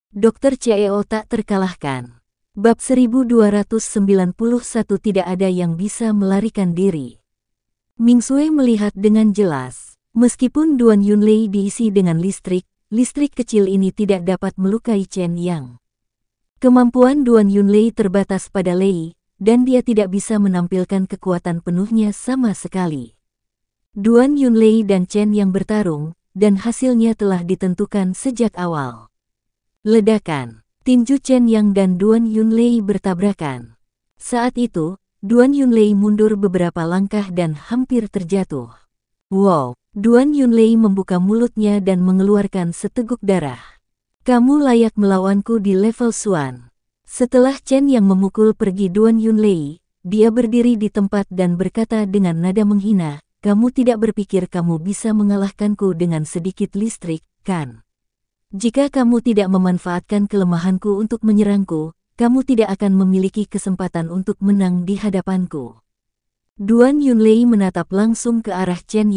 Dokter CEO tak terkalahkan. Bab 1291 tidak ada yang bisa melarikan diri. Ming Sui melihat dengan jelas. Meskipun Duan Yunlei diisi dengan listrik kecil ini tidak dapat melukai Chen Yang. Kemampuan Duan Yunlei terbatas pada Lei, dan dia tidak bisa menampilkan kekuatan penuhnya sama sekali. Duan Yunlei dan Chen Yang bertarung, dan hasilnya telah ditentukan sejak awal. Ledakan. Tinju Chen Yang dan Duan Yunlei bertabrakan. Saat itu, Duan Yunlei mundur beberapa langkah dan hampir terjatuh. Wow! Duan Yunlei membuka mulutnya dan mengeluarkan seteguk darah. Kamu layak melawanku di level Xuan. Setelah Chen Yang memukul pergi Duan Yunlei, dia berdiri di tempat dan berkata dengan nada menghina, "Kamu tidak berpikir kamu bisa mengalahkanku dengan sedikit listrik, kan? Jika kamu tidak memanfaatkan kelemahanku untuk menyerangku, kamu tidak akan memiliki kesempatan untuk menang di hadapanku." Duan Yunlei menatap langsung ke arah Chen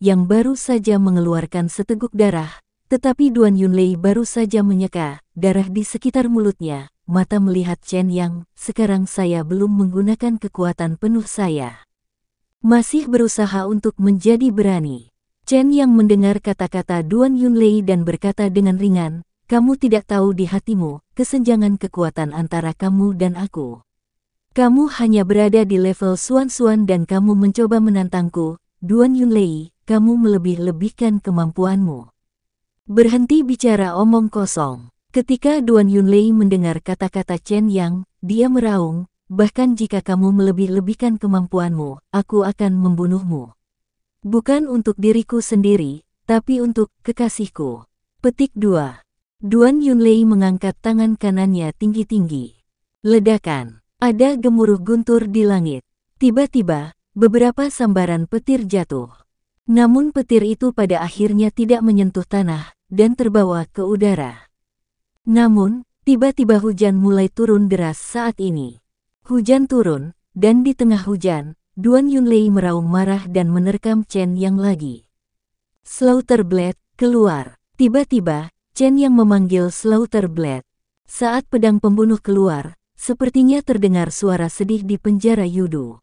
Yang baru saja mengeluarkan seteguk darah, tetapi Duan Yunlei baru saja menyeka darah di sekitar mulutnya, mata melihat Chen Yang, "Sekarang saya belum menggunakan kekuatan penuh saya. Masih berusaha untuk menjadi berani." Chen Yang mendengar kata-kata Duan Yunlei dan berkata dengan ringan, "Kamu tidak tahu di hatimu kesenjangan kekuatan antara kamu dan aku. Kamu hanya berada di level Xuan dan kamu mencoba menantangku. Duan Yunlei, kamu melebih-lebihkan kemampuanmu. Berhenti bicara omong kosong." Ketika Duan Yunlei mendengar kata-kata Chen Yang, dia meraung, "Bahkan jika kamu melebih-lebihkan kemampuanmu, aku akan membunuhmu. Bukan untuk diriku sendiri, tapi untuk kekasihku." Petik 2. Duan Yunlei mengangkat tangan kanannya tinggi-tinggi. Ledakan. Ada gemuruh guntur di langit. Tiba-tiba, beberapa sambaran petir jatuh. Namun petir itu pada akhirnya tidak menyentuh tanah dan terbawa ke udara. Namun, tiba-tiba hujan mulai turun deras saat ini. Hujan turun, dan di tengah hujan, Duan Yunlei meraung marah dan menerkam Chen Yang lagi. "Slaughter Blade, keluar!" Tiba-tiba, Chen Yang memanggil Slaughter Blade. Saat pedang pembunuh keluar, sepertinya terdengar suara sedih di penjara Yudu.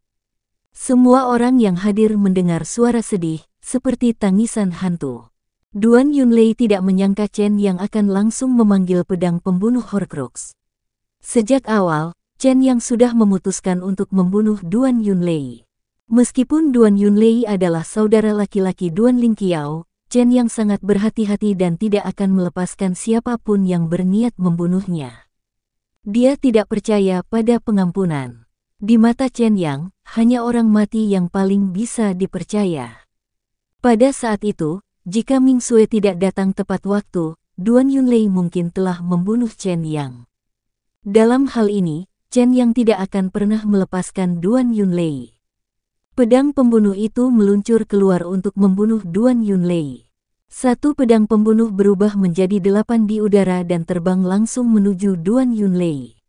Semua orang yang hadir mendengar suara sedih, seperti tangisan hantu. Duan Yunlei tidak menyangka Chen Yang akan langsung memanggil pedang pembunuh Horcrux. Sejak awal, Chen Yang sudah memutuskan untuk membunuh Duan Yunlei. Meskipun Duan Yunlei adalah saudara laki-laki Duan Lingqiao, Chen Yang sangat berhati-hati dan tidak akan melepaskan siapapun yang berniat membunuhnya. Dia tidak percaya pada pengampunan. Di mata Chen Yang, hanya orang mati yang paling bisa dipercaya. Pada saat itu, jika Ming Sui tidak datang tepat waktu, Duan Yunlei mungkin telah membunuh Chen Yang. Dalam hal ini, Chen Yang tidak akan pernah melepaskan Duan Yunlei. Pedang pembunuh itu meluncur keluar untuk membunuh Duan Yunlei. Satu pedang pembunuh berubah menjadi 8 di udara dan terbang langsung menuju Duan Yunlei.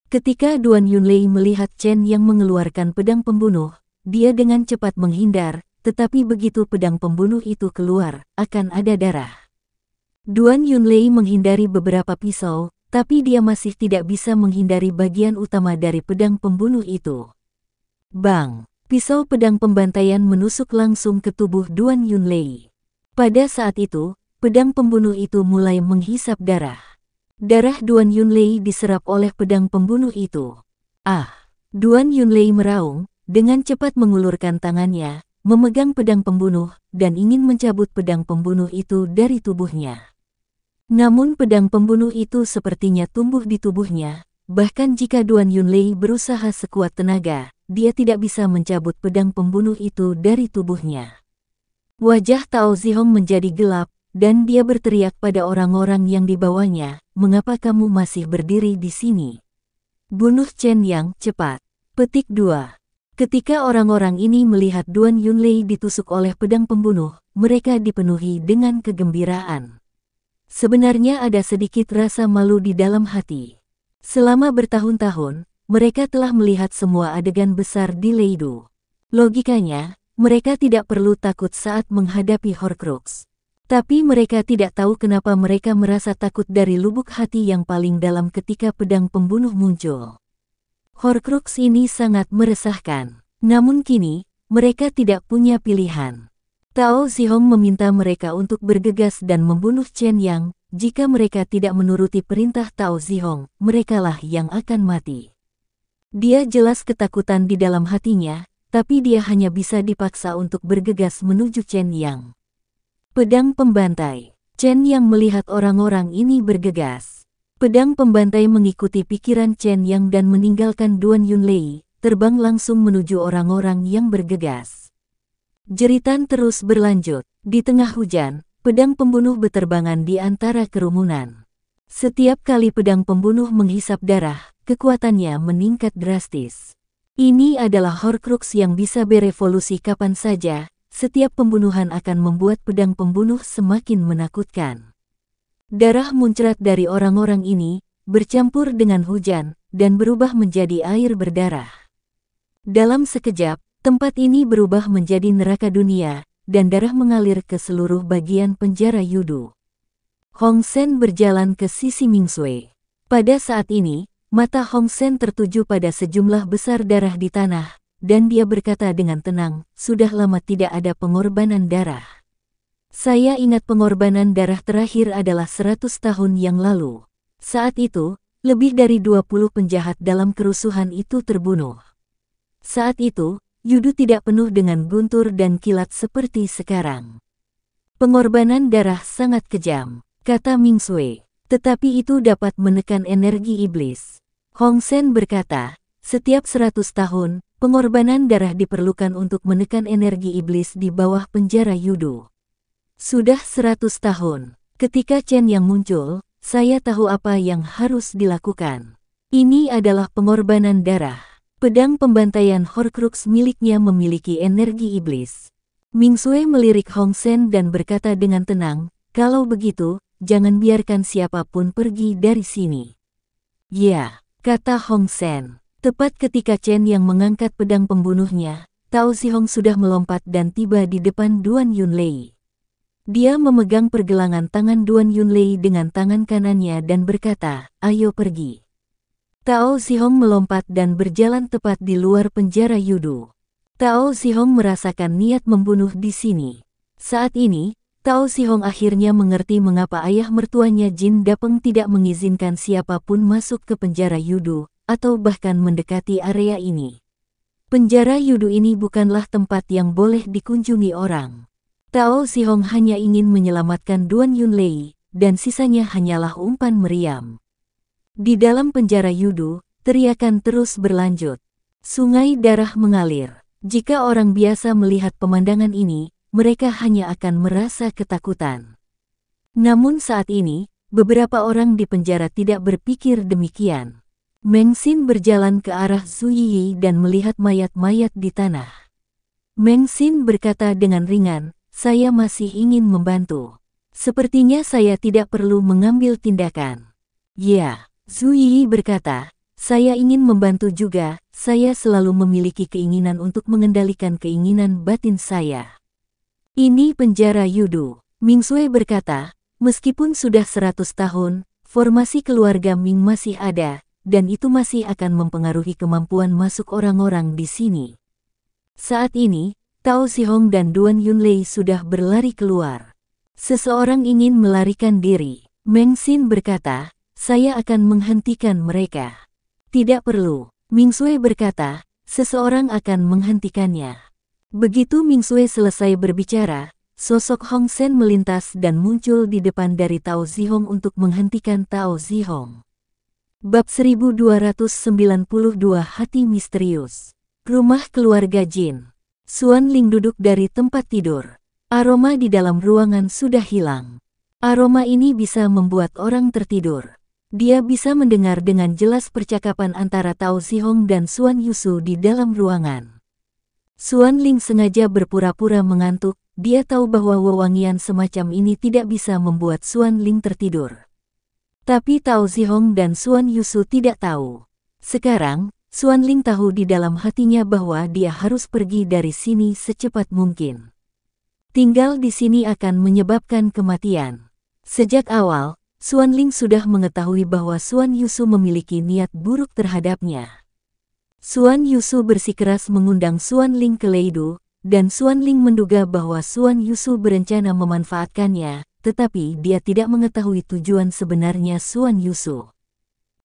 Ketika Duan Yunlei melihat Chen Yang mengeluarkan pedang pembunuh, dia dengan cepat menghindar, tetapi begitu pedang pembunuh itu keluar, akan ada darah. Duan Yunlei menghindari beberapa pisau, tapi dia masih tidak bisa menghindari bagian utama dari pedang pembunuh itu. Bang! Pisau pedang pembantaian menusuk langsung ke tubuh Duan Yunlei. Pada saat itu, pedang pembunuh itu mulai menghisap darah. Darah Duan Yunlei diserap oleh pedang pembunuh itu. "Ah!" Duan Yunlei meraung, dengan cepat mengulurkan tangannya, memegang pedang pembunuh, dan ingin mencabut pedang pembunuh itu dari tubuhnya. Namun pedang pembunuh itu sepertinya tumbuh di tubuhnya, bahkan jika Duan Yunlei berusaha sekuat tenaga, dia tidak bisa mencabut pedang pembunuh itu dari tubuhnya. Wajah Tao Zihong menjadi gelap, dan dia berteriak pada orang-orang yang dibawanya, "Mengapa kamu masih berdiri di sini? Bunuh Chen Yang, cepat!" Petik 2. Ketika orang-orang ini melihat Duan Yunlei ditusuk oleh pedang pembunuh, mereka dipenuhi dengan kegembiraan. Sebenarnya ada sedikit rasa malu di dalam hati. Selama bertahun-tahun, mereka telah melihat semua adegan besar di Leidu. Logikanya, mereka tidak perlu takut saat menghadapi Horcrux. Tapi mereka tidak tahu kenapa mereka merasa takut dari lubuk hati yang paling dalam ketika pedang pembunuh muncul. Horcrux ini sangat meresahkan. Namun kini, mereka tidak punya pilihan. Tao Zihong meminta mereka untuk bergegas dan membunuh Chen Yang. Jika mereka tidak menuruti perintah Tao Zihong, merekalah yang akan mati. Dia jelas ketakutan di dalam hatinya, tapi dia hanya bisa dipaksa untuk bergegas menuju Chen Yang. Pedang pembantai. Chen Yang melihat orang-orang ini bergegas. Pedang pembantai mengikuti pikiran Chen Yang dan meninggalkan Duan Yunlei, terbang langsung menuju orang-orang yang bergegas. Jeritan terus berlanjut. Di tengah hujan, pedang pembunuh berterbangan di antara kerumunan. Setiap kali pedang pembunuh menghisap darah, kekuatannya meningkat drastis. Ini adalah Horcrux yang bisa berevolusi kapan saja. Setiap pembunuhan akan membuat pedang pembunuh semakin menakutkan. Darah muncrat dari orang-orang ini, bercampur dengan hujan, dan berubah menjadi air berdarah. Dalam sekejap, tempat ini berubah menjadi neraka dunia, dan darah mengalir ke seluruh bagian penjara Yudu. Hong Sen berjalan ke sisi Mingsui. Pada saat ini, mata Hong Sen tertuju pada sejumlah besar darah di tanah, dan dia berkata dengan tenang, sudah lama tidak ada pengorbanan darah. Saya ingat pengorbanan darah terakhir adalah 100 tahun yang lalu. Saat itu, lebih dari 20 penjahat dalam kerusuhan itu terbunuh. Saat itu, Yudu tidak penuh dengan guntur dan kilat seperti sekarang. Pengorbanan darah sangat kejam, kata Mingsui. Tetapi itu dapat menekan energi iblis. Hong Sen berkata, setiap 100 tahun, pengorbanan darah diperlukan untuk menekan energi iblis di bawah penjara Yudu. Sudah 100 tahun, ketika Chen Yang muncul, saya tahu apa yang harus dilakukan. Ini adalah pengorbanan darah. Pedang pembantaian Horcrux miliknya memiliki energi iblis. Mingsui melirik Hong Sen dan berkata dengan tenang, kalau begitu, jangan biarkan siapapun pergi dari sini. Ya, kata Hong Sen. Tepat ketika Chen Yang mengangkat pedang pembunuhnya, Tao Zihong sudah melompat dan tiba di depan Duan Yunlei. Dia memegang pergelangan tangan Duan Yunlei dengan tangan kanannya dan berkata, ayo pergi. Tao Zihong melompat dan berjalan tepat di luar penjara Yudu. Tao Zihong merasakan niat membunuh di sini. Saat ini, Tao Zihong akhirnya mengerti mengapa ayah mertuanya Jin Dapeng tidak mengizinkan siapapun masuk ke penjara Yudu, atau bahkan mendekati area ini. Penjara Yudu ini bukanlah tempat yang boleh dikunjungi orang. Tao Zihong hanya ingin menyelamatkan Duan Yunlei, dan sisanya hanyalah umpan meriam. Di dalam penjara Yudu, teriakan terus berlanjut. Sungai darah mengalir. Jika orang biasa melihat pemandangan ini, mereka hanya akan merasa ketakutan. Namun saat ini, beberapa orang di penjara tidak berpikir demikian. Meng Xin berjalan ke arah Zhu Yiyi dan melihat mayat-mayat di tanah. Meng Xin berkata dengan ringan, saya masih ingin membantu. Sepertinya saya tidak perlu mengambil tindakan. Ya, Zhu Yiyi berkata, saya ingin membantu juga, saya selalu memiliki keinginan untuk mengendalikan keinginan batin saya. Ini penjara Yudu. Mingsui berkata, meskipun sudah 100 tahun, formasi keluarga Ming masih ada, dan itu masih akan mempengaruhi kemampuan masuk orang-orang di sini. Saat ini, Tao Zihong dan Duan Yunlei sudah berlari keluar. Seseorang ingin melarikan diri. Meng Xin berkata, saya akan menghentikan mereka. Tidak perlu. Mingsui berkata, seseorang akan menghentikannya. Begitu Mingsui selesai berbicara, sosok Hong Sen melintas dan muncul di depan dari Tao Zihong untuk menghentikan Tao Zihong. Bab 1292 Hati Misterius. Rumah keluarga Jin. Xuan Ling duduk dari tempat tidur. Aroma di dalam ruangan sudah hilang. Aroma ini bisa membuat orang tertidur. Dia bisa mendengar dengan jelas percakapan antara Tao Zihong dan Xuan Yusu di dalam ruangan. Xuan Ling sengaja berpura-pura mengantuk. Dia tahu bahwa wewangian semacam ini tidak bisa membuat Xuan Ling tertidur. Tapi Tao Zihong dan Xuan Yusu tidak tahu. Sekarang, Xuan Ling tahu di dalam hatinya bahwa dia harus pergi dari sini secepat mungkin. Tinggal di sini akan menyebabkan kematian. Sejak awal, Xuan Ling sudah mengetahui bahwa Xuan Yusu memiliki niat buruk terhadapnya. Xuan Yusu bersikeras mengundang Xuan Ling ke Leidu, dan Xuan Ling menduga bahwa Xuan Yusu berencana memanfaatkannya, tetapi dia tidak mengetahui tujuan sebenarnya Xuan Yusu.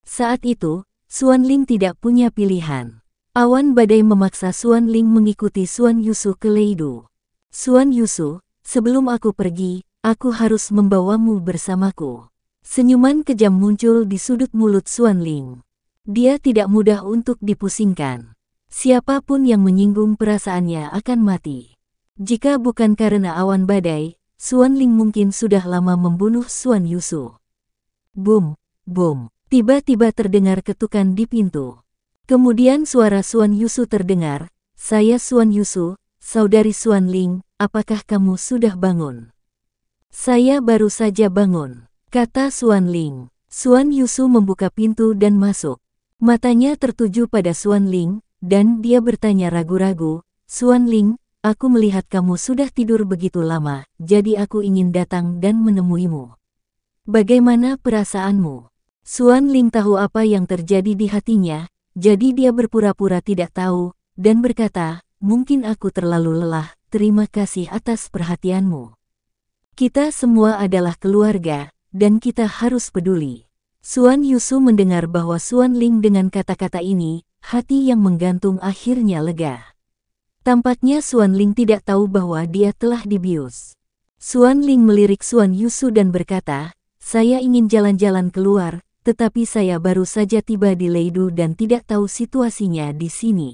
Saat itu, Xuan Ling tidak punya pilihan. Awan badai memaksa Xuan Ling mengikuti Xuan Yusu ke Leidu. Xuan Yusu, sebelum aku pergi, aku harus membawamu bersamaku. Senyuman kejam muncul di sudut mulut Xuan Ling. Dia tidak mudah untuk dipusingkan. Siapapun yang menyinggung perasaannya akan mati. Jika bukan karena awan badai, Xuan Ling mungkin sudah lama membunuh Xuan Yusu. Bum, bum, tiba-tiba terdengar ketukan di pintu. Kemudian suara Xuan Yusu terdengar, "Saya Xuan Yusu, saudari Xuan Ling, apakah kamu sudah bangun?" "Saya baru saja bangun," kata Xuan Ling. Xuan Yusu membuka pintu dan masuk. Matanya tertuju pada Xuan Ling, dan dia bertanya ragu-ragu, "Xuan Ling, aku melihat kamu sudah tidur begitu lama, jadi aku ingin datang dan menemuimu. Bagaimana perasaanmu?" Xuan Ling tahu apa yang terjadi di hatinya, jadi dia berpura-pura tidak tahu, dan berkata, "Mungkin aku terlalu lelah, terima kasih atas perhatianmu. Kita semua adalah keluarga, dan kita harus peduli." Xuan Yusu mendengar bahwa Xuan Ling dengan kata-kata ini, hati yang menggantung akhirnya lega. Tampaknya Xuan Ling tidak tahu bahwa dia telah dibius. Xuan Ling melirik Xuan Yusu dan berkata, "Saya ingin jalan-jalan keluar, tetapi saya baru saja tiba di Leidu dan tidak tahu situasinya di sini.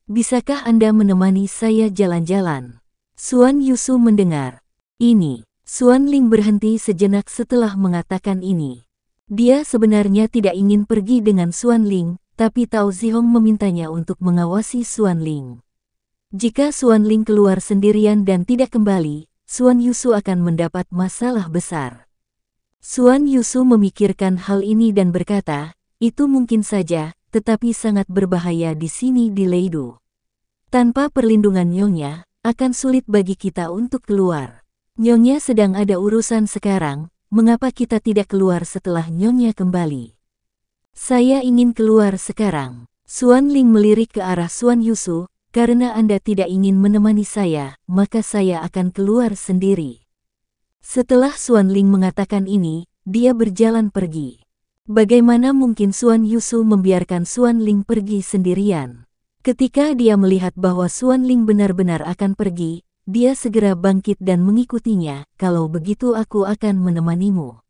Bisakah Anda menemani saya jalan-jalan?" Xuan Yusu mendengar ini. Xuan Ling berhenti sejenak setelah mengatakan ini. Dia sebenarnya tidak ingin pergi dengan Xuan Ling, tapi Tao Zihong memintanya untuk mengawasi Xuan Ling. Jika Xuan Ling keluar sendirian dan tidak kembali, Xuan Yusu akan mendapat masalah besar. Xuan Yusu memikirkan hal ini dan berkata, "Itu mungkin saja, tetapi sangat berbahaya di sini di Leidu. Tanpa perlindungan Nyonya, akan sulit bagi kita untuk keluar. Nyonya sedang ada urusan sekarang, mengapa kita tidak keluar setelah Nyonya kembali?" "Saya ingin keluar sekarang." Xuan Ling melirik ke arah Xuan Yusu, "Karena Anda tidak ingin menemani saya, maka saya akan keluar sendiri." Setelah Xuan Ling mengatakan ini, dia berjalan pergi. Bagaimana mungkin Xuan Yusu membiarkan Xuan Ling pergi sendirian? Ketika dia melihat bahwa Xuan Ling benar-benar akan pergi, dia segera bangkit dan mengikutinya. "Kalau begitu aku akan menemanimu.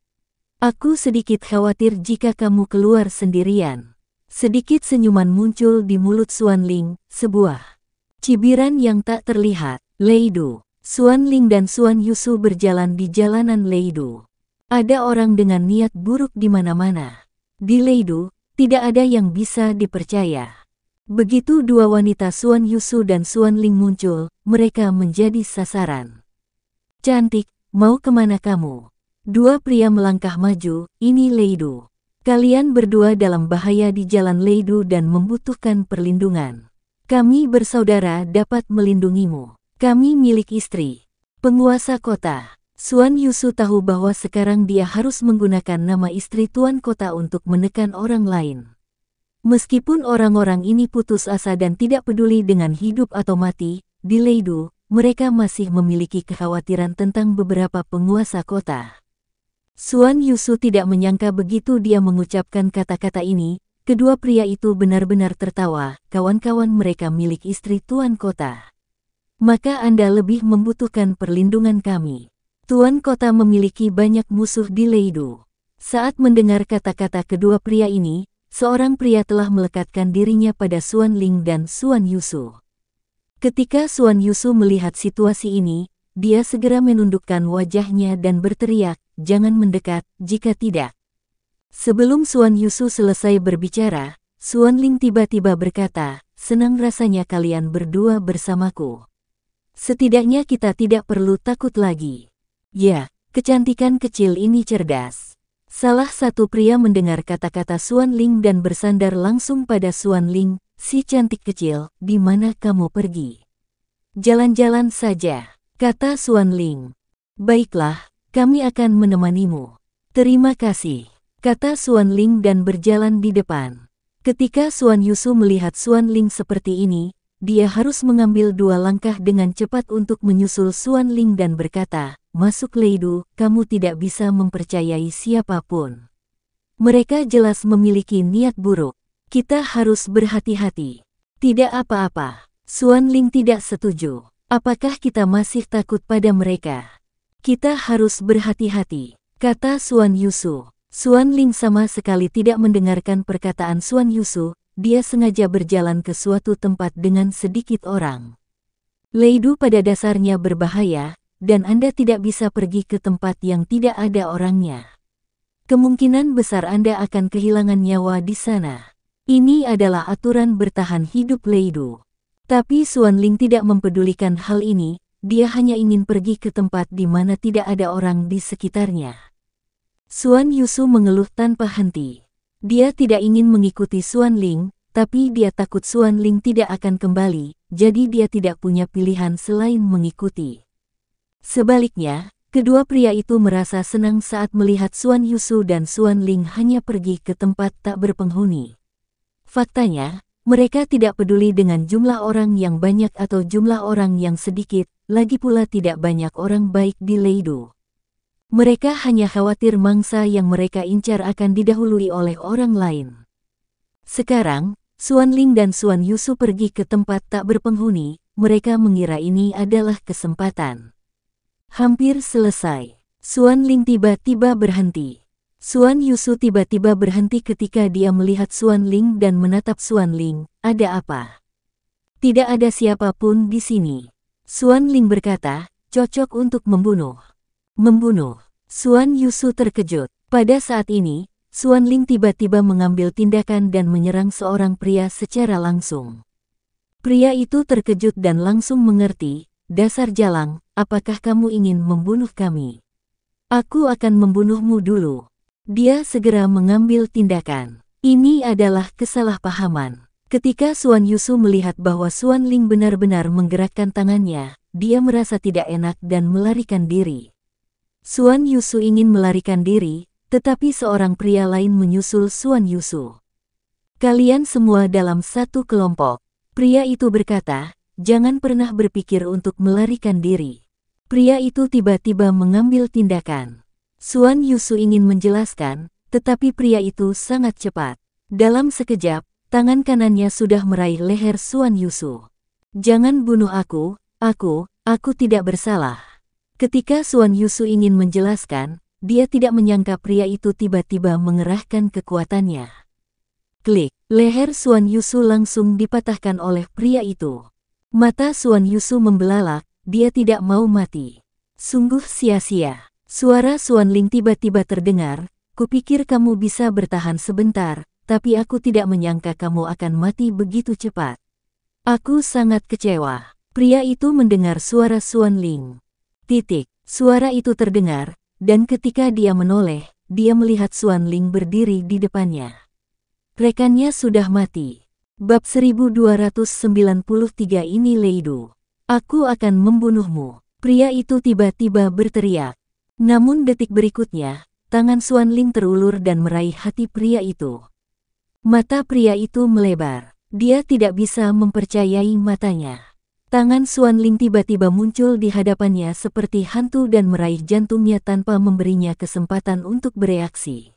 Aku sedikit khawatir jika kamu keluar sendirian." Sedikit senyuman muncul di mulut Xuan Ling, sebuah cibiran yang tak terlihat. Leidu. Xuan Ling dan Xuan Yusu berjalan di jalanan Leidu. Ada orang dengan niat buruk di mana-mana. Di Leidu, tidak ada yang bisa dipercaya. Begitu dua wanita Xuan Yusu dan Xuan Ling muncul, mereka menjadi sasaran. "Cantik, mau kemana kamu?" Dua pria melangkah maju, "Ini Leidu. Kalian berdua dalam bahaya di jalan Leidu dan membutuhkan perlindungan. Kami bersaudara dapat melindungimu. Kami milik istri penguasa kota." Xuan Yusu tahu bahwa sekarang dia harus menggunakan nama istri tuan kota untuk menekan orang lain. Meskipun orang-orang ini putus asa dan tidak peduli dengan hidup atau mati, di Leidu, mereka masih memiliki kekhawatiran tentang beberapa penguasa kota. Xuan Yusu tidak menyangka begitu dia mengucapkan kata-kata ini, kedua pria itu benar-benar tertawa. "Kawan-kawan mereka milik istri tuan kota. Maka Anda lebih membutuhkan perlindungan kami. Tuan kota memiliki banyak musuh di Leidu." Saat mendengar kata-kata kedua pria ini, seorang pria telah melekatkan dirinya pada Xuan Ling dan Xuan Yusu. Ketika Xuan Yusu melihat situasi ini, dia segera menundukkan wajahnya dan berteriak, "Jangan mendekat, jika tidak." Sebelum Xuan Yusu selesai berbicara, Xuan Ling tiba-tiba berkata, "Senang rasanya kalian berdua bersamaku. Setidaknya kita tidak perlu takut lagi." "Ya, kecantikan kecil ini cerdas." Salah satu pria mendengar kata-kata Xuan Ling dan bersandar langsung pada Xuan Ling, "Si cantik kecil, di mana kamu pergi?" "Jalan-jalan saja." kata Xuan Ling. Baiklah, kami akan menemanimu. Terima kasih, kata Xuan Ling dan berjalan di depan. Ketika Xuan Yusu melihat Xuan Ling seperti ini, dia harus mengambil 2 langkah dengan cepat untuk menyusul Xuan Ling dan berkata, "Masuk Leidu, kamu tidak bisa mempercayai siapapun. Mereka jelas memiliki niat buruk. Kita harus berhati-hati." Tidak apa-apa. Xuan Ling tidak setuju. Apakah kita masih takut pada mereka? Kita harus berhati-hati, kata Xuan Yusu. Xuan Ling sama sekali tidak mendengarkan perkataan Xuan Yusu. Dia sengaja berjalan ke suatu tempat dengan sedikit orang. Leidu pada dasarnya berbahaya, dan Anda tidak bisa pergi ke tempat yang tidak ada orangnya. Kemungkinan besar Anda akan kehilangan nyawa di sana. Ini adalah aturan bertahan hidup Leidu. Tapi Xuan Ling tidak mempedulikan hal ini, dia hanya ingin pergi ke tempat di mana tidak ada orang di sekitarnya. Xuan Yusu mengeluh tanpa henti. Dia tidak ingin mengikuti Xuan Ling, tapi dia takut Xuan Ling tidak akan kembali, jadi dia tidak punya pilihan selain mengikuti. Sebaliknya, kedua pria itu merasa senang saat melihat Xuan Yusu dan Xuan Ling hanya pergi ke tempat tak berpenghuni. Faktanya, mereka tidak peduli dengan jumlah orang yang banyak atau jumlah orang yang sedikit, lagi pula tidak banyak orang baik di Leidu. Mereka hanya khawatir mangsa yang mereka incar akan didahului oleh orang lain. Sekarang, Xuan Ling dan Xuan Yusu pergi ke tempat tak berpenghuni, mereka mengira ini adalah kesempatan. Hampir selesai. Xuan Ling tiba-tiba berhenti. Xuan Yusu tiba-tiba berhenti ketika dia melihat Xuan Ling dan menatap Xuan Ling. Ada apa? Tidak ada siapapun di sini. Xuan Ling berkata, cocok untuk membunuh. Membunuh. Xuan Yusu terkejut. Pada saat ini, Xuan Ling tiba-tiba mengambil tindakan dan menyerang seorang pria secara langsung. Pria itu terkejut dan langsung mengerti, dasar jalang, apakah kamu ingin membunuh kami? Aku akan membunuhmu dulu. Dia segera mengambil tindakan. Ini adalah kesalahpahaman. Ketika Xuan Yusu melihat bahwa Xuan Ling benar-benar menggerakkan tangannya, dia merasa tidak enak dan melarikan diri. Xuan Yusu ingin melarikan diri, tetapi seorang pria lain menyusul Xuan Yusu. Kalian semua dalam satu kelompok. Pria itu berkata, jangan pernah berpikir untuk melarikan diri. Pria itu tiba-tiba mengambil tindakan. Xuan Yusu ingin menjelaskan, tetapi pria itu sangat cepat. Dalam sekejap, tangan kanannya sudah meraih leher Xuan Yusu. Jangan bunuh aku tidak bersalah. Ketika Xuan Yusu ingin menjelaskan, dia tidak menyangka pria itu tiba-tiba mengerahkan kekuatannya. Klik, leher Xuan Yusu langsung dipatahkan oleh pria itu. Mata Xuan Yusu membelalak, dia tidak mau mati. Sungguh sia-sia. Suara Xuan Ling tiba-tiba terdengar, kupikir kamu bisa bertahan sebentar, tapi aku tidak menyangka kamu akan mati begitu cepat. Aku sangat kecewa. Pria itu mendengar suara Xuan Ling. Suara itu terdengar, dan ketika dia menoleh, dia melihat Xuan Ling berdiri di depannya. Rekannya sudah mati. Bab 1293 ini Leidu. Aku akan membunuhmu. Pria itu tiba-tiba berteriak. Namun detik berikutnya, tangan Xuan Ling terulur dan meraih hati pria itu. Mata pria itu melebar. Dia tidak bisa mempercayai matanya. Tangan Xuan Ling tiba-tiba muncul di hadapannya seperti hantu dan meraih jantungnya tanpa memberinya kesempatan untuk bereaksi.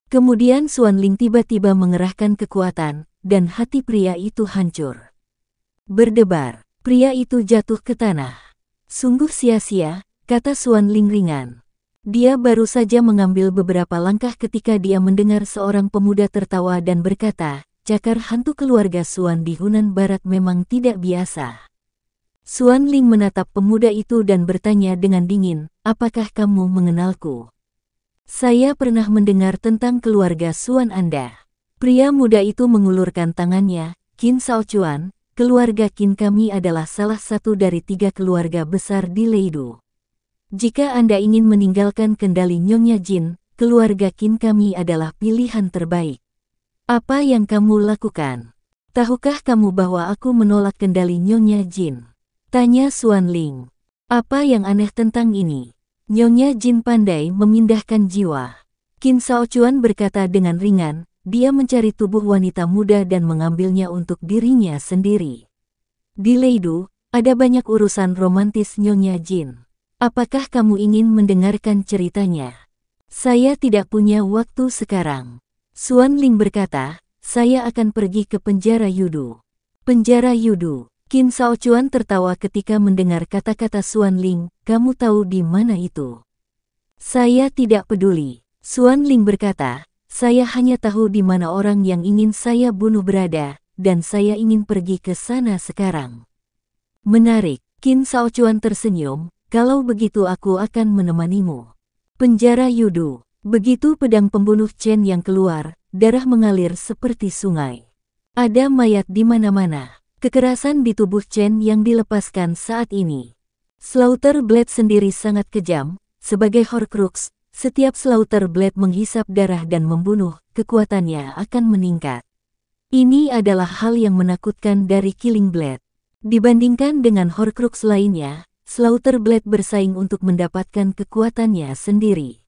Kemudian Xuan Ling tiba-tiba mengerahkan kekuatan, dan hati pria itu hancur. Berdebar, pria itu jatuh ke tanah. Sungguh sia-sia, kata Xuan Ling ringan. Dia baru saja mengambil beberapa langkah ketika dia mendengar seorang pemuda tertawa dan berkata, cakar hantu keluarga Xuan di Hunan Barat memang tidak biasa. Xuan Ling menatap pemuda itu dan bertanya dengan dingin, apakah kamu mengenalku? Saya pernah mendengar tentang keluarga Xuan Anda. Pria muda itu mengulurkan tangannya, Qin Shaochuan, keluarga Qin kami adalah salah satu dari 3 keluarga besar di Leidu. Jika Anda ingin meninggalkan kendali Nyonya Jin, keluarga Qin kami adalah pilihan terbaik. Apa yang kamu lakukan? Tahukah kamu bahwa aku menolak kendali Nyonya Jin? Tanya Xuan Ling. Apa yang aneh tentang ini? Nyonya Jin pandai memindahkan jiwa. Qin Shaochuan berkata dengan ringan, dia mencari tubuh wanita muda dan mengambilnya untuk dirinya sendiri. Di Leidu, ada banyak urusan romantis Nyonya Jin. Apakah kamu ingin mendengarkan ceritanya? Saya tidak punya waktu sekarang. Xuan Ling berkata, saya akan pergi ke penjara Yudu. Penjara Yudu. Qin Shaochuan tertawa ketika mendengar kata-kata Xuan Ling, kamu tahu di mana itu? Saya tidak peduli. Xuan Ling berkata, saya hanya tahu di mana orang yang ingin saya bunuh berada, dan saya ingin pergi ke sana sekarang. Menarik, Qin Shaochuan tersenyum, kalau begitu aku akan menemanimu. Penjara Yudu. Begitu pedang pembunuh Chen yang keluar, darah mengalir seperti sungai. Ada mayat di mana-mana. Kekerasan di tubuh Chen yang dilepaskan saat ini. Slaughter Blade sendiri sangat kejam, sebagai Horcrux, setiap Slaughter Blade menghisap darah dan membunuh, kekuatannya akan meningkat. Ini adalah hal yang menakutkan dari Killing Blade. Dibandingkan dengan Horcrux lainnya, Slaughter Blade bersaing untuk mendapatkan kekuatannya sendiri.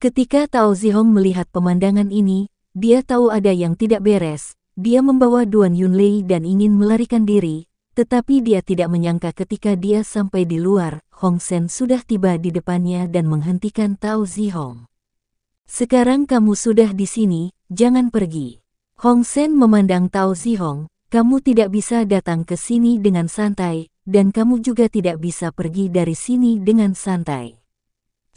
Ketika Tao Zihong melihat pemandangan ini, dia tahu ada yang tidak beres. Dia membawa Duan Yunlei dan ingin melarikan diri, tetapi dia tidak menyangka ketika dia sampai di luar, Hong Sen sudah tiba di depannya dan menghentikan Tao Zihong. Sekarang kamu sudah di sini, jangan pergi. Hong Sen memandang Tao Zihong, kamu tidak bisa datang ke sini dengan santai, dan kamu juga tidak bisa pergi dari sini dengan santai.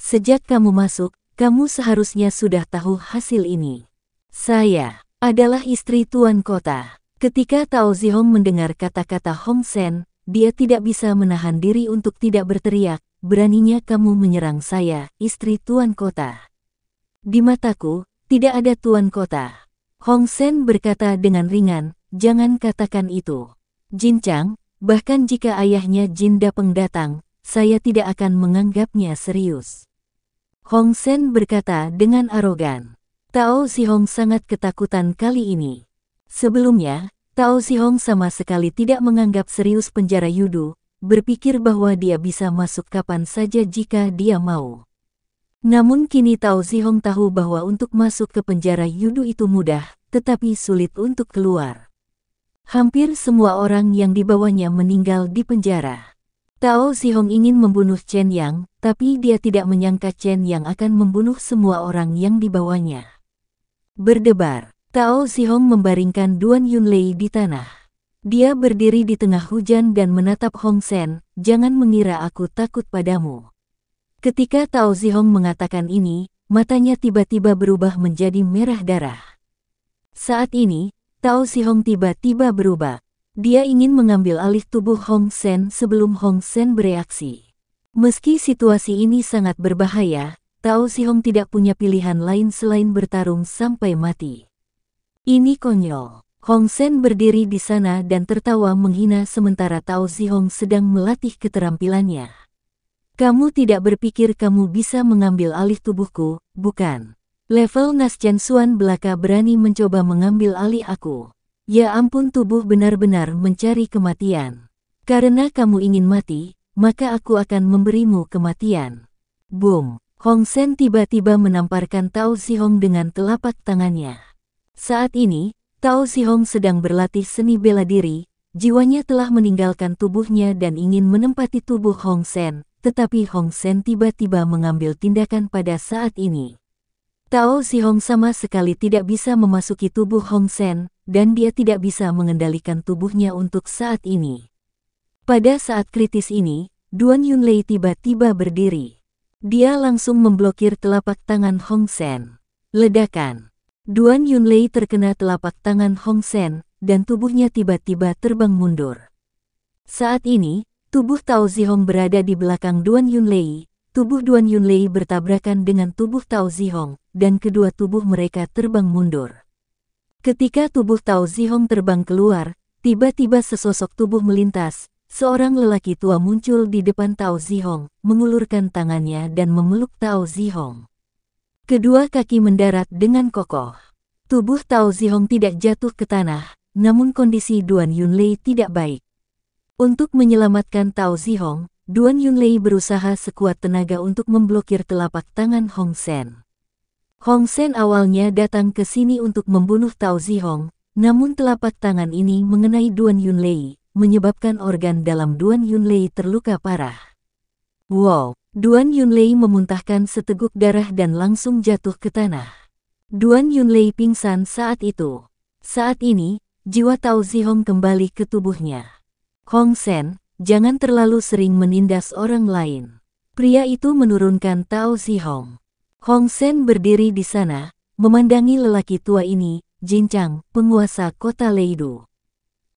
Sejak kamu masuk, kamu seharusnya sudah tahu hasil ini. Saya adalah istri Tuan Kota. Ketika Tao Zihong mendengar kata-kata Hong Sen, dia tidak bisa menahan diri untuk tidak berteriak, beraninya kamu menyerang saya, istri Tuan Kota. Di mataku, tidak ada Tuan Kota. Hong Sen berkata dengan ringan, jangan katakan itu. Jin Chang, bahkan jika ayahnya Jin Dapeng datang, saya tidak akan menganggapnya serius. Hong Sen berkata dengan arogan. Tao Zihong sangat ketakutan kali ini. Sebelumnya, Tao Zihong sama sekali tidak menganggap serius penjara Yudu, berpikir bahwa dia bisa masuk kapan saja jika dia mau. Namun kini Tao Zihong tahu bahwa untuk masuk ke penjara Yudu itu mudah, tetapi sulit untuk keluar. Hampir semua orang yang dibawanya meninggal di penjara. Tao Zihong ingin membunuh Chen Yang, tapi dia tidak menyangka Chen Yang akan membunuh semua orang yang dibawanya. Berdebar, Tao Zihong membaringkan Duan Yunlei di tanah. Dia berdiri di tengah hujan dan menatap Hong Sen, jangan mengira aku takut padamu. Ketika Tao Zihong mengatakan ini, matanya tiba-tiba berubah menjadi merah darah. Saat ini, Tao Zihong tiba-tiba berubah. Dia ingin mengambil alih tubuh Hong Sen sebelum Hong Sen bereaksi. Meski situasi ini sangat berbahaya, Tao Zihong tidak punya pilihan lain selain bertarung sampai mati. Ini konyol. Hong Sen berdiri di sana dan tertawa menghina sementara Tao Zihong sedang melatih keterampilannya. Kamu tidak berpikir kamu bisa mengambil alih tubuhku, bukan? Level Naschen Xuan belaka berani mencoba mengambil alih aku. Ya ampun, tubuh benar-benar mencari kematian. Karena kamu ingin mati, maka aku akan memberimu kematian. Boom! Hong Sen tiba-tiba menamparkan Tao Zihong dengan telapak tangannya. Saat ini, Tao Zihong sedang berlatih seni bela diri, jiwanya telah meninggalkan tubuhnya dan ingin menempati tubuh Hong Sen, tetapi Hong Sen tiba-tiba mengambil tindakan pada saat ini. Tao Zihong sama sekali tidak bisa memasuki tubuh Hong Sen, dan dia tidak bisa mengendalikan tubuhnya untuk saat ini. Pada saat kritis ini, Duan Yunlei tiba-tiba berdiri. Dia langsung memblokir telapak tangan Hong Sen. Ledakan. Duan Yunlei terkena telapak tangan Hong Sen, dan tubuhnya tiba-tiba terbang mundur. Saat ini, tubuh Tao Zihong berada di belakang Duan Yunlei. Tubuh Duan Yunlei bertabrakan dengan tubuh Tao Zihong, dan kedua tubuh mereka terbang mundur. Ketika tubuh Tao Zihong terbang keluar, tiba-tiba sesosok tubuh melintas. Seorang lelaki tua muncul di depan Tao Zihong, mengulurkan tangannya dan memeluk Tao Zihong. Kedua kaki mendarat dengan kokoh. Tubuh Tao Zihong tidak jatuh ke tanah, namun kondisi Duan Yunlei tidak baik. Untuk menyelamatkan Tao Zihong, Duan Yunlei berusaha sekuat tenaga untuk memblokir telapak tangan Hong Sen. Hong Sen awalnya datang ke sini untuk membunuh Tao Zihong, namun telapak tangan ini mengenai Duan Yunlei, menyebabkan organ dalam Duan Yunlei terluka parah. Wow! Duan Yunlei memuntahkan seteguk darah dan langsung jatuh ke tanah. Duan Yunlei pingsan saat itu. Saat ini, jiwa Tao Zihong kembali ke tubuhnya. Hong Sen, jangan terlalu sering menindas orang lain. Pria itu menurunkan Tao Zihong. Hong Sen berdiri di sana, memandangi lelaki tua ini, Jin Chang, penguasa kota Leidu.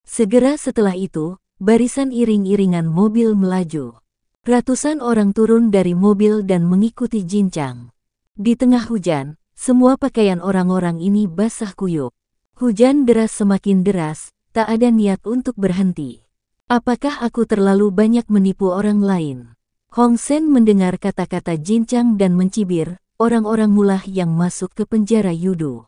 Segera setelah itu, barisan iring-iringan mobil melaju. Ratusan orang turun dari mobil dan mengikuti Jin Chang. Di tengah hujan, semua pakaian orang-orang ini basah kuyup. Hujan deras semakin deras, tak ada niat untuk berhenti. Apakah aku terlalu banyak menipu orang lain? Hong Sen mendengar kata-kata Jin Chang dan mencibir, orang-orang mulah yang masuk ke penjara Yudu.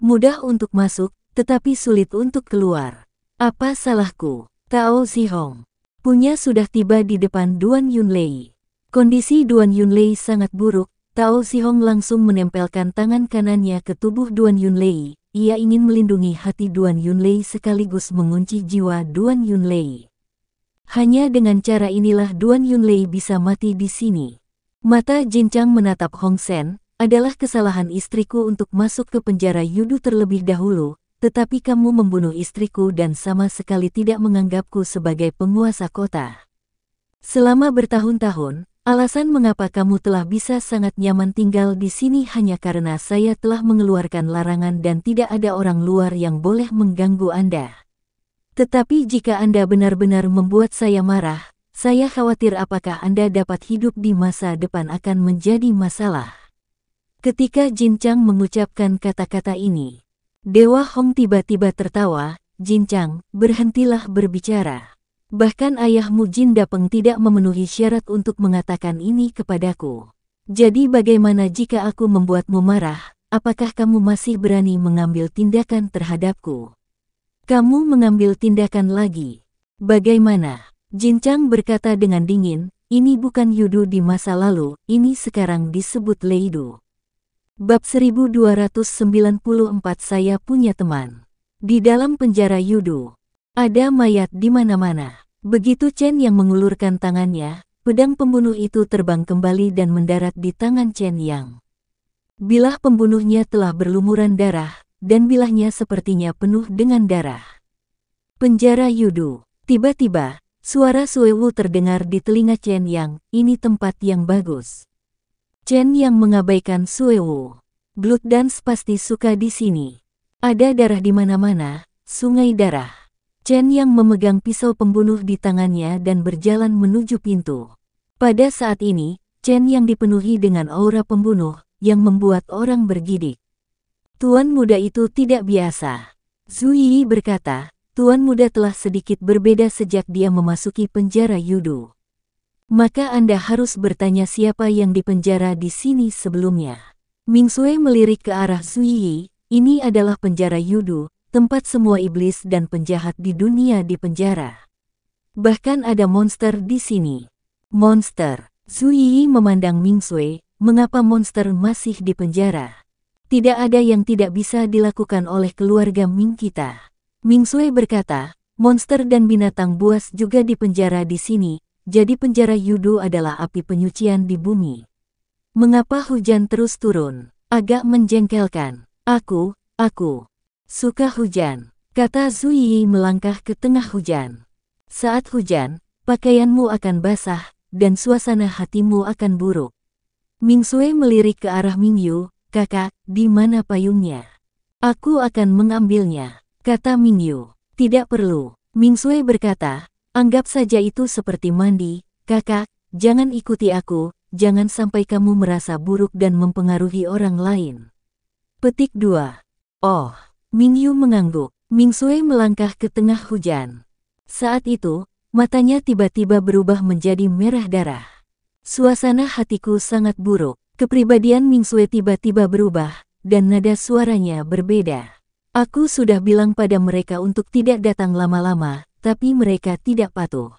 Mudah untuk masuk, tetapi sulit untuk keluar. Apa salahku? Tao Zihong punya sudah tiba di depan Duan Yunlei. Kondisi Duan Yunlei sangat buruk. Tao Zihong langsung menempelkan tangan kanannya ke tubuh Duan Yunlei. Ia ingin melindungi hati Duan Yunlei sekaligus mengunci jiwa Duan Yunlei. Hanya dengan cara inilah Duan Yunlei bisa mati di sini. Mata Jin Chang menatap Hong Sen, adalah kesalahan istriku untuk masuk ke penjara Yudu terlebih dahulu, tetapi kamu membunuh istriku dan sama sekali tidak menganggapku sebagai penguasa kota. Selama bertahun-tahun, alasan mengapa kamu telah bisa sangat nyaman tinggal di sini hanya karena saya telah mengeluarkan larangan dan tidak ada orang luar yang boleh mengganggu Anda. Tetapi jika Anda benar-benar membuat saya marah, saya khawatir apakah Anda dapat hidup di masa depan akan menjadi masalah. Ketika Jin Chang mengucapkan kata-kata ini, Dewa Hong tiba-tiba tertawa. Jin Chang, berhentilah berbicara. Bahkan ayahmu Jin Dapeng tidak memenuhi syarat untuk mengatakan ini kepadaku. Jadi bagaimana jika aku membuatmu marah, apakah kamu masih berani mengambil tindakan terhadapku? Kamu mengambil tindakan lagi. Bagaimana? Jin Chang berkata dengan dingin, ini bukan Yudu di masa lalu, ini sekarang disebut Leidu. Bab 1294 Saya punya teman. Di dalam penjara Yudu, ada mayat di mana-mana. Begitu Chen Yang mengulurkan tangannya, pedang pembunuh itu terbang kembali dan mendarat di tangan Chen Yang. Bilah pembunuhnya telah berlumuran darah, dan bilahnya sepertinya penuh dengan darah. Penjara Yudu. Tiba-tiba, suara Suewu terdengar di telinga Chen Yang, ini tempat yang bagus. Chen Yang mengabaikan Suewu. Blood Dance pasti suka di sini. Ada darah di mana-mana, sungai darah. Chen Yang memegang pisau pembunuh di tangannya dan berjalan menuju pintu. Pada saat ini, Chen Yang dipenuhi dengan aura pembunuh, yang membuat orang bergidik. Tuan muda itu tidak biasa. Zhu Yi berkata, Tuan muda telah sedikit berbeda sejak dia memasuki penjara Yudu. Maka Anda harus bertanya siapa yang dipenjara di sini sebelumnya. Ming Sui melirik ke arah Zhu Yi, ini adalah penjara Yudu, tempat semua iblis dan penjahat di dunia dipenjara. Bahkan ada monster di sini. Monster. Zhu Yi memandang Ming Sui, mengapa monster masih dipenjara? Tidak ada yang tidak bisa dilakukan oleh keluarga Ming kita. Ming Sui berkata, monster dan binatang buas juga dipenjara di sini, jadi penjara Yudu adalah api penyucian di bumi. Mengapa hujan terus turun? Agak menjengkelkan. Aku suka hujan, kata Zhu Yi melangkah ke tengah hujan. Saat hujan, pakaianmu akan basah, dan suasana hatimu akan buruk. Ming Sui melirik ke arah Ming Yu, kakak, di mana payungnya? Aku akan mengambilnya. Kata Ming Yu, tidak perlu. Ming Sui berkata, anggap saja itu seperti mandi, kakak, jangan ikuti aku, jangan sampai kamu merasa buruk dan mempengaruhi orang lain. Petik 2. Oh, Ming Yu mengangguk. Ming Sui melangkah ke tengah hujan. Saat itu, matanya tiba-tiba berubah menjadi merah darah. Suasana hatiku sangat buruk. Kepribadian Ming Sui tiba-tiba berubah, dan nada suaranya berbeda. Aku sudah bilang pada mereka untuk tidak datang lama-lama, tapi mereka tidak patuh.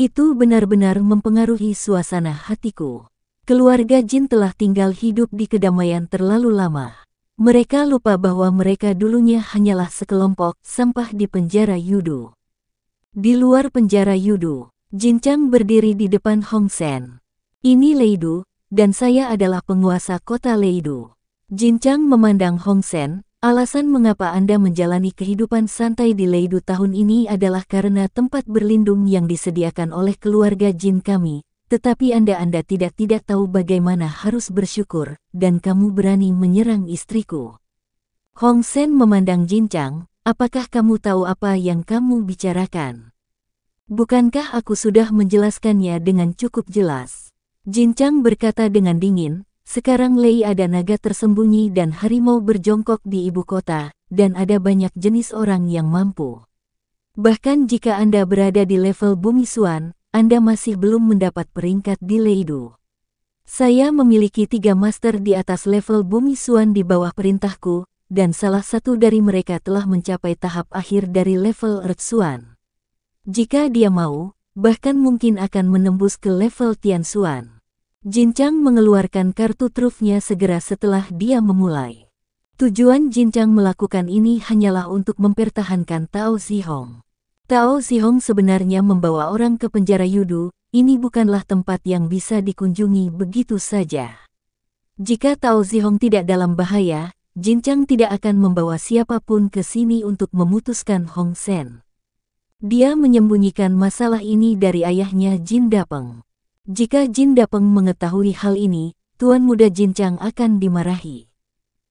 Itu benar-benar mempengaruhi suasana hatiku. Keluarga Jin telah tinggal hidup di kedamaian terlalu lama. Mereka lupa bahwa mereka dulunya hanyalah sekelompok sampah di penjara Yudu. Di luar penjara Yudu, Jin Chang berdiri di depan Hong Sen. Ini Leidu, dan saya adalah penguasa kota Leidu. Jin Chang memandang Hong Sen, alasan mengapa Anda menjalani kehidupan santai di Leidu tahun ini adalah karena tempat berlindung yang disediakan oleh keluarga Jin kami, tetapi Anda tidak tahu bagaimana harus bersyukur, dan kamu berani menyerang istriku. Hong Sen memandang Jin Chang, apakah kamu tahu apa yang kamu bicarakan? Bukankah aku sudah menjelaskannya dengan cukup jelas? Jin Chang berkata dengan dingin, sekarang Lei ada naga tersembunyi dan harimau berjongkok di ibu kota, dan ada banyak jenis orang yang mampu. Bahkan jika Anda berada di level Bumi Suan, Anda masih belum mendapat peringkat di Leidu. Saya memiliki 3 master di atas level Bumi Suan di bawah perintahku, dan salah satu dari mereka telah mencapai tahap akhir dari level Earth Suan. Jika dia mau, bahkan mungkin akan menembus ke level Tian Suan. Jin Chang mengeluarkan kartu trufnya segera setelah dia memulai. Tujuan Jin Chang melakukan ini hanyalah untuk mempertahankan Tao Zihong. Tao Zihong sebenarnya membawa orang ke penjara Yudu, ini bukanlah tempat yang bisa dikunjungi begitu saja. Jika Tao Zihong tidak dalam bahaya, Jin Chang tidak akan membawa siapapun ke sini untuk memutuskan Hong Sen. Dia menyembunyikan masalah ini dari ayahnya Jin Dapeng. Jika Jin Dapeng mengetahui hal ini, Tuan Muda Jin Chang akan dimarahi.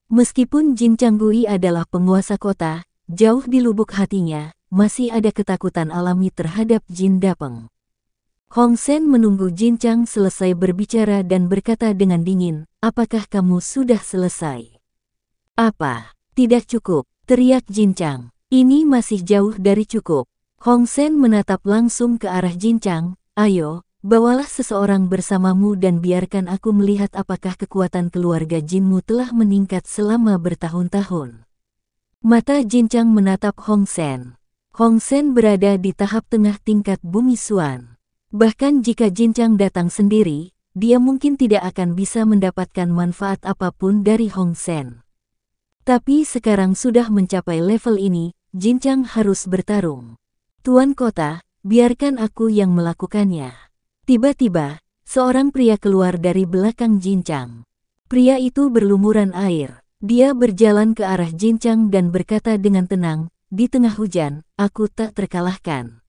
Meskipun Jin Changgui adalah penguasa kota, jauh di lubuk hatinya, masih ada ketakutan alami terhadap Jin Dapeng. Hong Sen menunggu Jin Chang selesai berbicara dan berkata dengan dingin, apakah kamu sudah selesai? Apa? Tidak cukup, teriak Jin Chang. Ini masih jauh dari cukup. Hong Sen menatap langsung ke arah Jin Chang, ayo, bawalah seseorang bersamamu dan biarkan aku melihat apakah kekuatan keluarga Jinmu telah meningkat selama bertahun-tahun. Mata Jin Chang menatap Hong Sen. Hong Sen berada di tahap tengah tingkat Bumi Suan. Bahkan jika Jin Chang datang sendiri, dia mungkin tidak akan bisa mendapatkan manfaat apapun dari Hong Sen. Tapi sekarang sudah mencapai level ini, Jin Chang harus bertarung. Tuan kota, biarkan aku yang melakukannya. Tiba-tiba, seorang pria keluar dari belakang Jin Chang. Pria itu berlumuran air. Dia berjalan ke arah Jin Chang dan berkata dengan tenang, di tengah hujan, aku tak terkalahkan.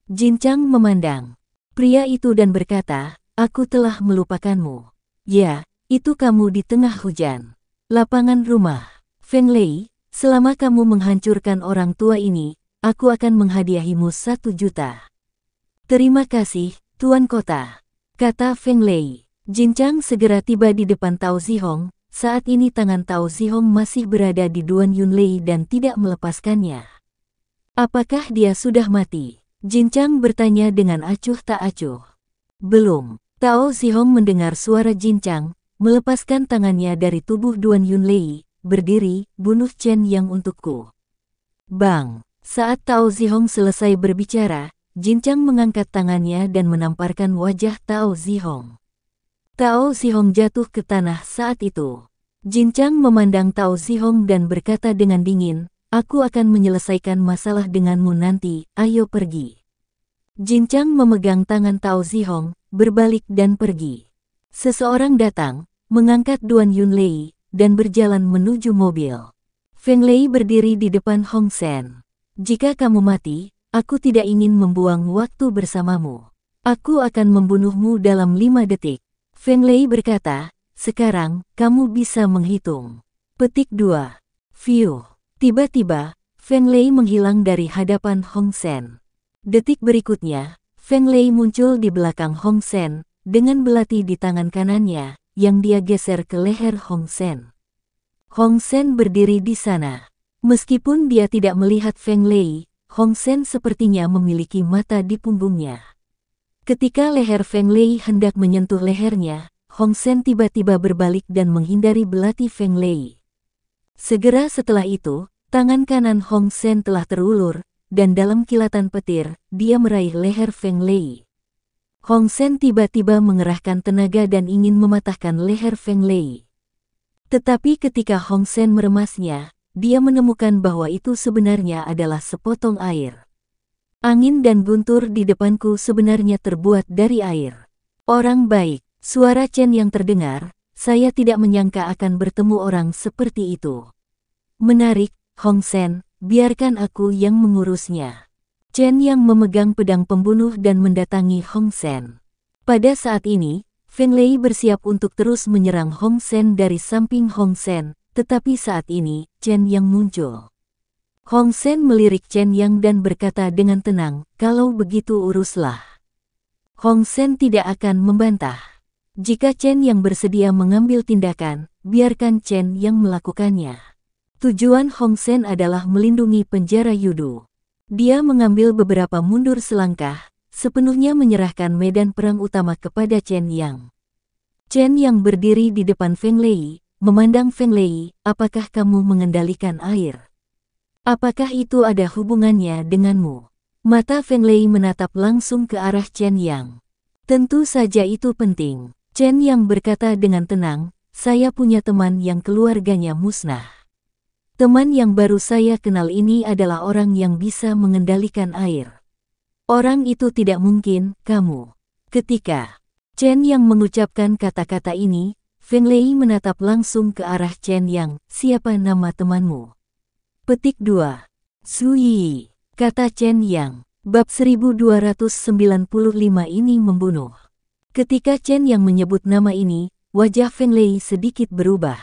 Jin Chang memandang pria itu dan berkata, aku telah melupakanmu. Ya, itu kamu di tengah hujan. Lapangan rumah. Feng Lei, selama kamu menghancurkan orang tua ini, aku akan menghadiahimu 1 juta. Terima kasih, Tuan Kota, kata Feng Lei. Jin Chang segera tiba di depan Tao Zihong. Saat ini tangan Tao Zihong masih berada di Duan Yunlei dan tidak melepaskannya. Apakah dia sudah mati? Jin Chang bertanya dengan acuh tak acuh. Belum. Tao Zihong mendengar suara Jin Chang, melepaskan tangannya dari tubuh Duan Yunlei, berdiri, bunuh Chen Yang untukku. Bang! Saat Tao Zihong selesai berbicara, Jin Chang mengangkat tangannya dan menamparkan wajah Tao Zihong. Tao Zihong jatuh ke tanah saat itu. Jin Chang memandang Tao Zihong dan berkata dengan dingin, aku akan menyelesaikan masalah denganmu nanti, ayo pergi. Jin Chang memegang tangan Tao Zihong, berbalik dan pergi. Seseorang datang, mengangkat Duan Yunlei, dan berjalan menuju mobil. Feng Lei berdiri di depan Hong Sen. Jika kamu mati, aku tidak ingin membuang waktu bersamamu. Aku akan membunuhmu dalam 5 detik. Feng Lei berkata, sekarang, kamu bisa menghitung. Petik 2. View. Tiba-tiba, Feng Lei menghilang dari hadapan Hong Sen. Detik berikutnya, Feng Lei muncul di belakang Hong Sen, dengan belati di tangan kanannya, yang dia geser ke leher Hong Sen. Hong Sen berdiri di sana. Meskipun dia tidak melihat Feng Lei, Hong Sen sepertinya memiliki mata di punggungnya. Ketika leher Feng Lei hendak menyentuh lehernya, Hong Sen tiba-tiba berbalik dan menghindari belati Feng Lei. Segera setelah itu, tangan kanan Hong Sen telah terulur, dan dalam kilatan petir, dia meraih leher Feng Lei. Hong Sen tiba-tiba mengerahkan tenaga dan ingin mematahkan leher Feng Lei. Tetapi ketika Hong Sen meremasnya, dia menemukan bahwa itu sebenarnya adalah sepotong air. Angin dan guntur di depanku sebenarnya terbuat dari air. Orang baik, suara Chen yang terdengar, saya tidak menyangka akan bertemu orang seperti itu. Menarik, Hong Sen, biarkan aku yang mengurusnya. Chen yang memegang pedang pembunuh dan mendatangi Hong Sen. Pada saat ini, Feng Lei bersiap untuk terus menyerang Hong Sen dari samping Hong Sen, tetapi saat ini, Chen yang muncul. Hong Sen melirik Chen Yang dan berkata dengan tenang, kalau begitu uruslah. Hong Sen tidak akan membantah. Jika Chen Yang bersedia mengambil tindakan, biarkan Chen Yang melakukannya. Tujuan Hong Sen adalah melindungi penjara Yudu. Dia mengambil beberapa mundur selangkah, sepenuhnya menyerahkan medan perang utama kepada Chen Yang. Chen Yang berdiri di depan Feng Lei, memandang Feng Lei, apakah kamu mengendalikan air? Apakah itu ada hubungannya denganmu? Mata Feng Lei menatap langsung ke arah Chen Yang. Tentu saja itu penting. Chen Yang berkata dengan tenang, saya punya teman yang keluarganya musnah. Teman yang baru saya kenal ini adalah orang yang bisa mengendalikan air. Orang itu tidak mungkin, kamu. Ketika Chen Yang mengucapkan kata-kata ini, Feng Lei menatap langsung ke arah Chen Yang, siapa nama temanmu? Petik 2. Su Yi, kata Chen Yang. Bab 1295 ini membunuh. Ketika Chen Yang menyebut nama ini, wajah Feng Lei sedikit berubah.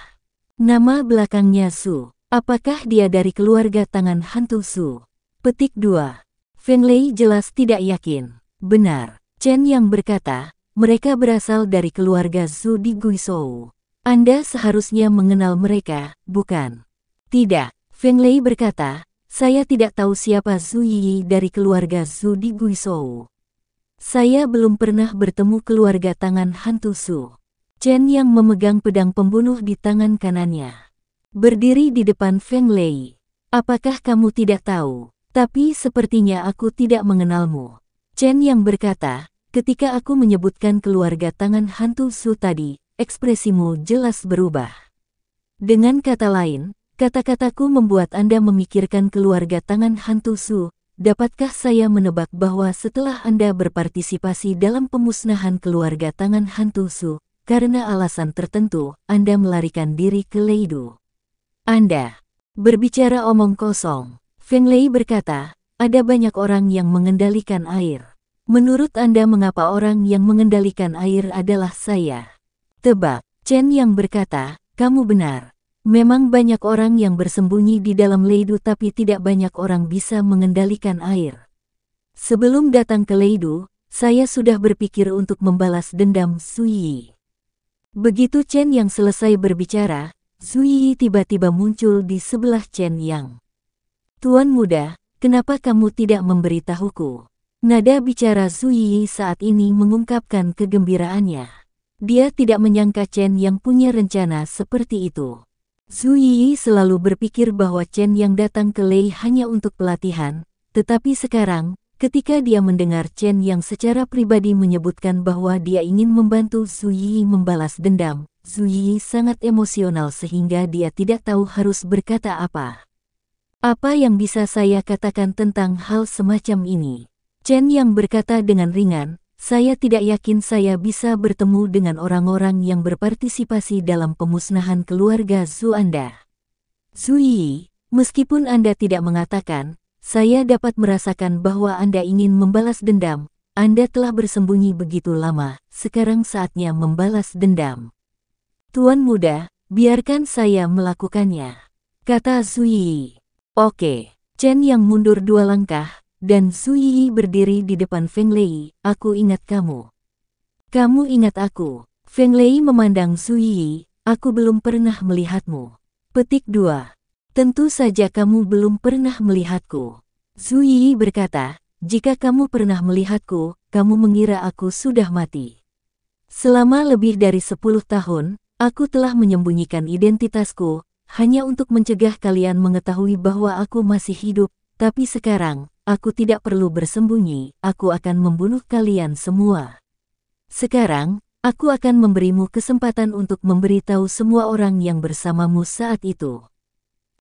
Nama belakangnya Su. Apakah dia dari keluarga tangan hantu Su? Petik 2. Feng Lei jelas tidak yakin. Benar. Chen Yang berkata, mereka berasal dari keluarga Su di Guizhou. Anda seharusnya mengenal mereka, bukan? Tidak. Feng Lei berkata, saya tidak tahu siapa Su Yi dari keluarga Su di Guizhou. Saya belum pernah bertemu keluarga tangan hantu Su. Chen Yang memegang pedang pembunuh di tangan kanannya. Berdiri di depan Feng Lei. Apakah kamu tidak tahu? Tapi sepertinya aku tidak mengenalmu. Chen Yang berkata, ketika aku menyebutkan keluarga tangan hantu Su tadi, ekspresimu jelas berubah. Dengan kata lain, kata-kataku membuat Anda memikirkan keluarga tangan hantu Su. Dapatkah saya menebak bahwa setelah Anda berpartisipasi dalam pemusnahan keluarga tangan hantu Su, karena alasan tertentu, Anda melarikan diri ke Leidu? Anda berbicara omong kosong. Feng Lei berkata, ada banyak orang yang mengendalikan air. Menurut Anda mengapa orang yang mengendalikan air adalah saya? Tebak. Chen Yang berkata, kamu benar. Memang banyak orang yang bersembunyi di dalam Leidu tapi tidak banyak orang bisa mengendalikan air. Sebelum datang ke Leidu, saya sudah berpikir untuk membalas dendam Su Yi. Begitu Chen Yang selesai berbicara, Su Yi tiba-tiba muncul di sebelah Chen Yang. Tuan muda, kenapa kamu tidak memberitahuku? Nada bicara Su Yi saat ini mengungkapkan kegembiraannya. Dia tidak menyangka Chen Yang punya rencana seperti itu. Su Yi selalu berpikir bahwa Chen Yang datang ke Lei hanya untuk pelatihan, tetapi sekarang, ketika dia mendengar Chen Yang secara pribadi menyebutkan bahwa dia ingin membantu Su Yi membalas dendam, Su Yi sangat emosional sehingga dia tidak tahu harus berkata apa. Apa yang bisa saya katakan tentang hal semacam ini? Chen Yang berkata dengan ringan, saya tidak yakin saya bisa bertemu dengan orang-orang yang berpartisipasi dalam pemusnahan keluarga Su Anda. Su Yi, meskipun Anda tidak mengatakan, saya dapat merasakan bahwa Anda ingin membalas dendam. Anda telah bersembunyi begitu lama, sekarang saatnya membalas dendam. Tuan muda, biarkan saya melakukannya, kata Su Yi. Oke. Chen Yang mundur 2 langkah. Dan Su Yi berdiri di depan Feng Lei, aku ingat kamu. Kamu ingat aku. Feng Lei memandang Su Yi, aku belum pernah melihatmu. Petik 2. Tentu saja kamu belum pernah melihatku. Su Yi berkata, jika kamu pernah melihatku, kamu mengira aku sudah mati. Selama lebih dari 10 tahun, aku telah menyembunyikan identitasku, hanya untuk mencegah kalian mengetahui bahwa aku masih hidup, tapi sekarang, aku tidak perlu bersembunyi, aku akan membunuh kalian semua. Sekarang, aku akan memberimu kesempatan untuk memberitahu semua orang yang bersamamu saat itu.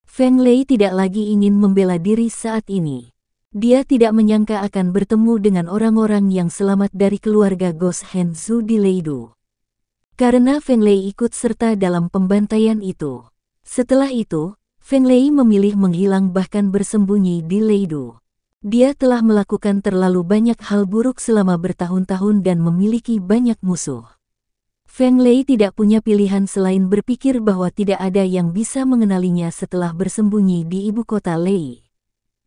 Feng Lei tidak lagi ingin membela diri saat ini. Dia tidak menyangka akan bertemu dengan orang-orang yang selamat dari keluarga Ghost Hen Zhu di Leidu. Karena Feng Lei ikut serta dalam pembantaian itu. Setelah itu, Feng Lei memilih menghilang bahkan bersembunyi di Leidu. Dia telah melakukan terlalu banyak hal buruk selama bertahun-tahun dan memiliki banyak musuh. Feng Lei tidak punya pilihan selain berpikir bahwa tidak ada yang bisa mengenalinya setelah bersembunyi di ibu kota Lei.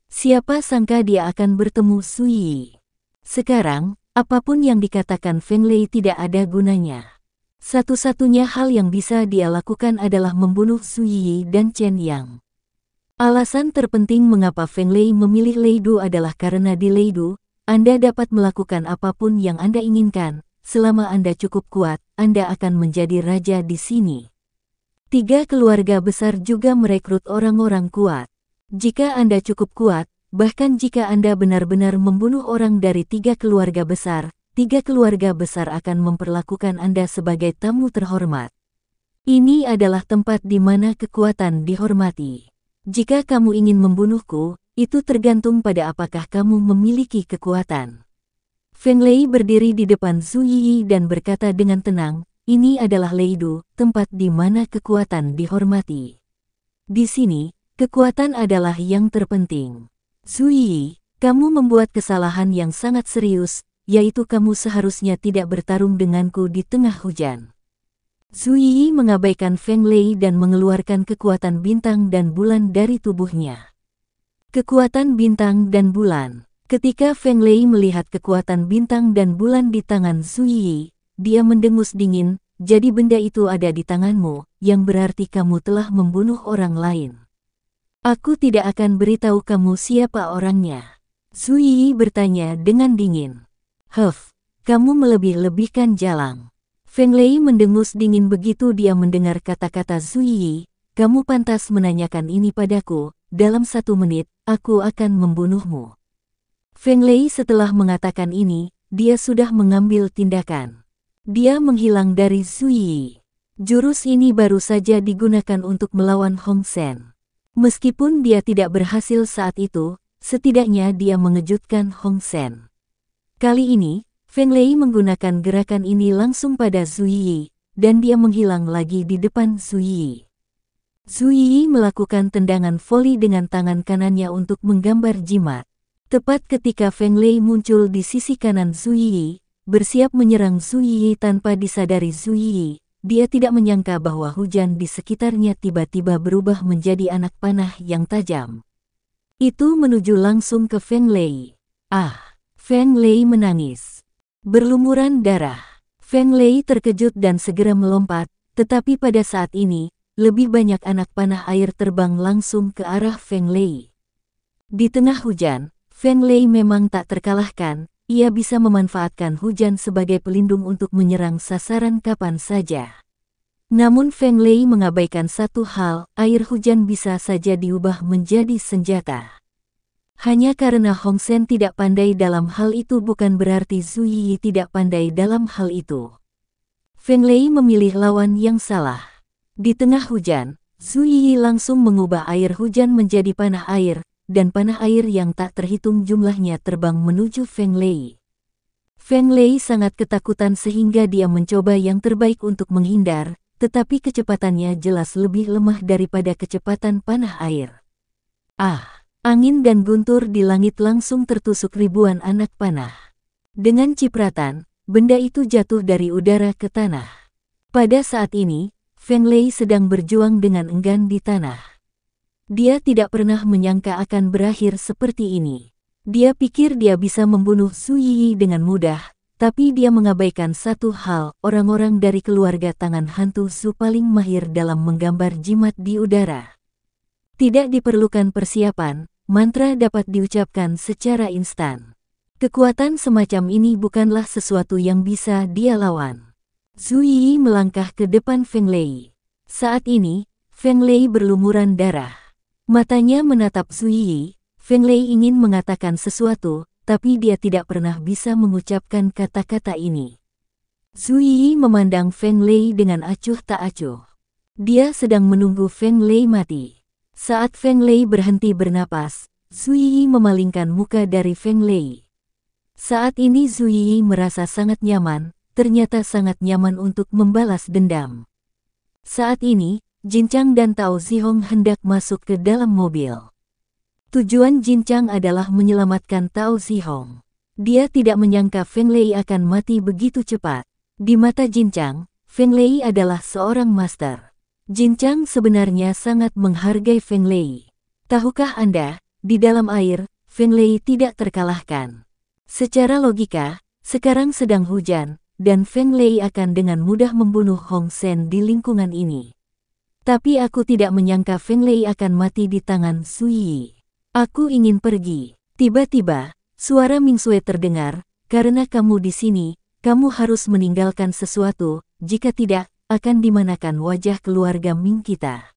Siapa sangka dia akan bertemu Su Yi. Sekarang, apapun yang dikatakan Feng Lei tidak ada gunanya. Satu-satunya hal yang bisa dia lakukan adalah membunuh Su Yi dan Chen Yang. Alasan terpenting mengapa Feng Lei memilih Leidu adalah karena di Leidu, Anda dapat melakukan apapun yang Anda inginkan. Selama Anda cukup kuat, Anda akan menjadi raja di sini. 3 keluarga besar juga merekrut orang-orang kuat. Jika Anda cukup kuat, bahkan jika Anda benar-benar membunuh orang dari 3 keluarga besar, 3 keluarga besar akan memperlakukan Anda sebagai tamu terhormat. Ini adalah tempat di mana kekuatan dihormati. Jika kamu ingin membunuhku, itu tergantung pada apakah kamu memiliki kekuatan. Feng Lei berdiri di depan Su Yi dan berkata dengan tenang, ini adalah Leidu, tempat di mana kekuatan dihormati. Di sini, kekuatan adalah yang terpenting. Su Yi, kamu membuat kesalahan yang sangat serius, yaitu kamu seharusnya tidak bertarung denganku di tengah hujan. Su Yi mengabaikan Feng Lei dan mengeluarkan kekuatan bintang dan bulan dari tubuhnya. Kekuatan bintang dan bulan. Ketika Feng Lei melihat kekuatan bintang dan bulan di tangan Su Yi, dia mendengus dingin, jadi benda itu ada di tanganmu, yang berarti kamu telah membunuh orang lain. Aku tidak akan beritahu kamu siapa orangnya. Su Yi bertanya dengan dingin. Kamu melebih-lebihkan jalang. Feng Lei mendengus dingin begitu dia mendengar kata-kata Su Yi, kamu pantas menanyakan ini padaku, dalam 1 menit, aku akan membunuhmu. Feng Lei setelah mengatakan ini, dia sudah mengambil tindakan. Dia menghilang dari Su Yi. Jurus ini baru saja digunakan untuk melawan Hong Sen. Meskipun dia tidak berhasil saat itu, setidaknya dia mengejutkan Hong Sen. Kali ini, Feng Lei menggunakan gerakan ini langsung pada Su Yi, dan dia menghilang lagi di depan Su Yi. Su Yi melakukan tendangan voli dengan tangan kanannya untuk menggambar jimat. Tepat ketika Feng Lei muncul di sisi kanan Su Yi, bersiap menyerang Su Yi tanpa disadari Su Yi, dia tidak menyangka bahwa hujan di sekitarnya tiba-tiba berubah menjadi anak panah yang tajam. Itu menuju langsung ke Feng Lei. Feng Lei menangis. Berlumuran darah. Feng Lei terkejut dan segera melompat, tetapi pada saat ini, lebih banyak anak panah air terbang langsung ke arah Feng Lei. Di tengah hujan, Feng Lei memang tak terkalahkan, ia bisa memanfaatkan hujan sebagai pelindung untuk menyerang sasaran kapan saja. Namun Feng Lei mengabaikan satu hal, air hujan bisa saja diubah menjadi senjata. Hanya karena Hong Sen tidak pandai dalam hal itu bukan berarti Su Yi tidak pandai dalam hal itu. Feng Lei memilih lawan yang salah. Di tengah hujan, Su Yi langsung mengubah air hujan menjadi panah air, dan panah air yang tak terhitung jumlahnya terbang menuju Feng Lei. Feng Lei sangat ketakutan sehingga dia mencoba yang terbaik untuk menghindar, tetapi kecepatannya jelas lebih lemah daripada kecepatan panah air. Angin dan guntur di langit langsung tertusuk ribuan anak panah. Dengan cipratan, benda itu jatuh dari udara ke tanah. Pada saat ini, Feng Lei sedang berjuang dengan enggan di tanah. Dia tidak pernah menyangka akan berakhir seperti ini. Dia pikir dia bisa membunuh Su Yi dengan mudah, tapi dia mengabaikan satu hal, orang-orang dari keluarga tangan hantu Su paling mahir dalam menggambar jimat di udara. Tidak diperlukan persiapan, mantra dapat diucapkan secara instan. Kekuatan semacam ini bukanlah sesuatu yang bisa dia lawan. Su Yi melangkah ke depan Feng Lei. Saat ini, Feng Lei berlumuran darah. Matanya menatap Su Yi. Feng Lei ingin mengatakan sesuatu, tapi dia tidak pernah bisa mengucapkan kata-kata ini. Zhu Yi memandang Feng Lei dengan acuh tak acuh. Dia sedang menunggu Feng Lei mati. Saat Feng Lei berhenti bernapas, Zhu Yi memalingkan muka dari Feng Lei. Saat ini Zhu Yi merasa sangat nyaman, ternyata sangat nyaman untuk membalas dendam. Saat ini, Jin Chang dan Tao Zihong hendak masuk ke dalam mobil. Tujuan Jin Chang adalah menyelamatkan Tao Zihong. Dia tidak menyangka Feng Lei akan mati begitu cepat. Di mata Jin Chang, Feng Lei adalah seorang master. Jin Chang sebenarnya sangat menghargai Feng Lei. Tahukah Anda, di dalam air, Feng Lei tidak terkalahkan. Secara logika, sekarang sedang hujan, dan Feng Lei akan dengan mudah membunuh Hong Sen di lingkungan ini. Tapi aku tidak menyangka Feng Lei akan mati di tangan Zhu Yi. Aku ingin pergi. Tiba-tiba, suara Ming Sue terdengar, karena kamu di sini, kamu harus meninggalkan sesuatu, jika tidak, akan dimanakan wajah keluarga Ming kita.